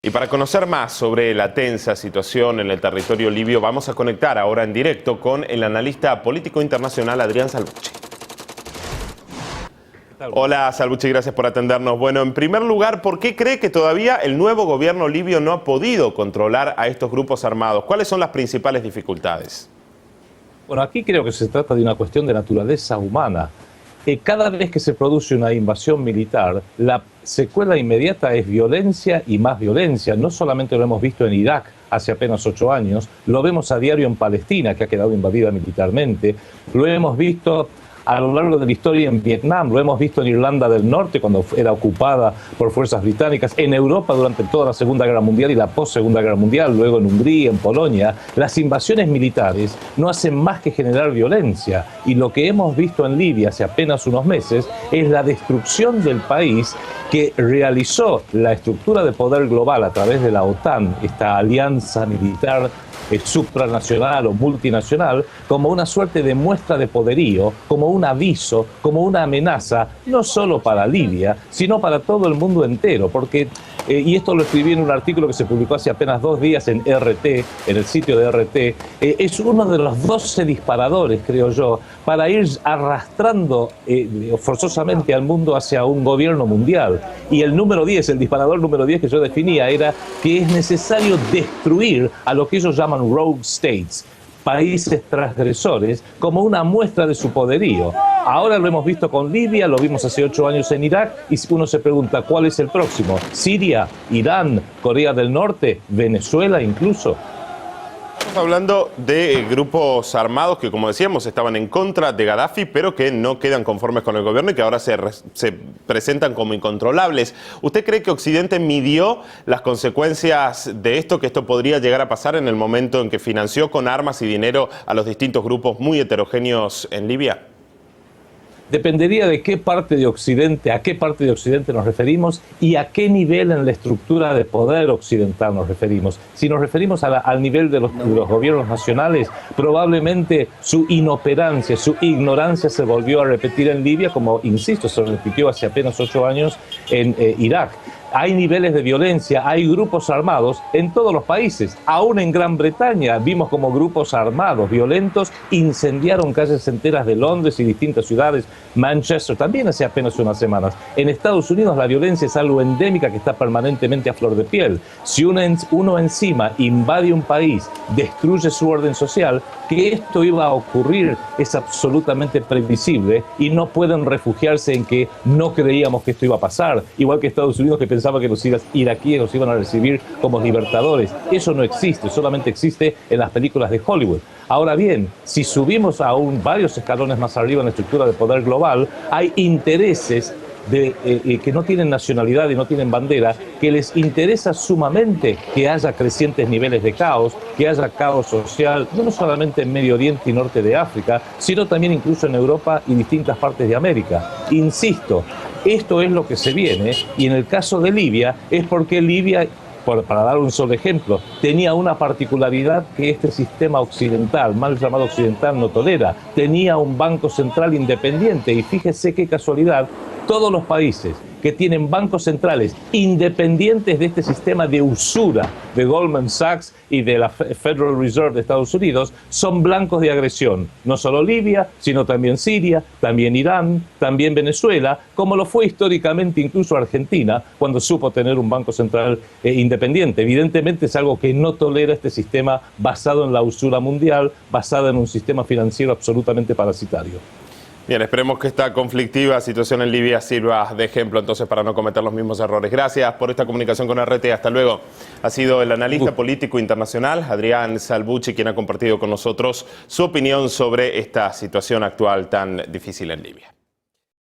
Y para conocer más sobre la tensa situación en el territorio libio, vamos a conectar ahora en directo con el analista político internacional Adrián Salvucci. Hola Salvucci, gracias por atendernos. Bueno, en primer lugar, ¿por qué cree que todavía el nuevo gobierno libio no ha podido controlar a estos grupos armados? ¿Cuáles son las principales dificultades? Bueno, aquí creo que se trata de una cuestión de naturaleza humana. Cada vez que se produce una invasión militar, la secuela inmediata es violencia y más violencia. No solamente lo hemos visto en Irak hace apenas 8 años, lo vemos a diario en Palestina, que ha quedado invadida militarmente, lo hemos visto a lo largo de la historia en Vietnam, lo hemos visto en Irlanda del Norte cuando era ocupada por fuerzas británicas, en Europa durante toda la Segunda Guerra Mundial y la post-Segunda Guerra Mundial, luego en Hungría, en Polonia. Las invasiones militares no hacen más que generar violencia, y lo que hemos visto en Libia hace apenas unos meses es la destrucción del país que realizó la estructura de poder global a través de la OTAN, esta alianza militar supranacional o multinacional, como una suerte de muestra de poderío, como un aviso, como una amenaza, no solo para Libia, sino para todo el mundo entero, porque, y esto lo escribí en un artículo que se publicó hace apenas 2 días en RT, en el sitio de RT, es uno de los 12 disparadores, creo yo, para ir arrastrando forzosamente al mundo hacia un gobierno mundial. Y el número 10, el disparador número 10 que yo definía, era que es necesario destruir a lo que ellos llaman rogue states, países transgresores, como una muestra de su poderío. Ahora lo hemos visto con Libia, lo vimos hace 8 años en Irak, y uno se pregunta ¿cuál es el próximo? ¿Siria, Irán, Corea del Norte, Venezuela incluso? Estamos hablando de grupos armados que, como decíamos, estaban en contra de Gaddafi, pero que no quedan conformes con el gobierno y que ahora se presentan como incontrolables. ¿Usted cree que Occidente midió las consecuencias de esto, que esto podría llegar a pasar en el momento en que financió con armas y dinero a los distintos grupos muy heterogéneos en Libia? Dependería de qué parte de Occidente, a qué parte de Occidente nos referimos y a qué nivel en la estructura de poder occidental nos referimos. Si nos referimos al nivel de los gobiernos nacionales, probablemente su inoperancia, su ignorancia se volvió a repetir en Libia, como, insisto, se repitió hace apenas 8 años en Irak. Hay niveles de violencia, hay grupos armados en todos los países. Aún en Gran Bretaña vimos como grupos armados violentos incendiaron calles enteras de Londres y distintas ciudades, Manchester también hace apenas unas semanas. En Estados Unidos la violencia es algo endémica que está permanentemente a flor de piel. Si uno encima invade un país, destruye su orden social, que esto iba a ocurrir es absolutamente previsible, y no pueden refugiarse en que no creíamos que esto iba a pasar, igual que Estados Unidos, que pensaba que los iraquíes los iban a recibir como libertadores. Eso no existe, solamente existe en las películas de Hollywood. Ahora bien, si subimos aún varios escalones más arriba en la estructura de poder global, hay intereses que no tienen nacionalidad y no tienen bandera, que les interesa sumamente que haya crecientes niveles de caos, que haya caos social, no solamente en Medio Oriente y Norte de África, sino también incluso en Europa y distintas partes de América. Insisto, esto es lo que se viene, y en el caso de Libia es porque Libia, para dar un solo ejemplo, tenía una particularidad que este sistema occidental, mal llamado occidental, no tolera. Tenía un banco central independiente, y fíjese qué casualidad, todos los países que tienen bancos centrales independientes de este sistema de usura de Goldman Sachs y de la Federal Reserve de Estados Unidos son blancos de agresión. No solo Libia, sino también Siria, también Irán, también Venezuela, como lo fue históricamente incluso Argentina, cuando supo tener un banco central independiente. Evidentemente es algo que no tolera este sistema basado en la usura mundial, basado en un sistema financiero absolutamente parasitario. Bien, esperemos que esta conflictiva situación en Libia sirva de ejemplo entonces para no cometer los mismos errores. Gracias por esta comunicación con RT. Hasta luego. Ha sido el analista político internacional Adrián Salvucci quien ha compartido con nosotros su opinión sobre esta situación actual tan difícil en Libia.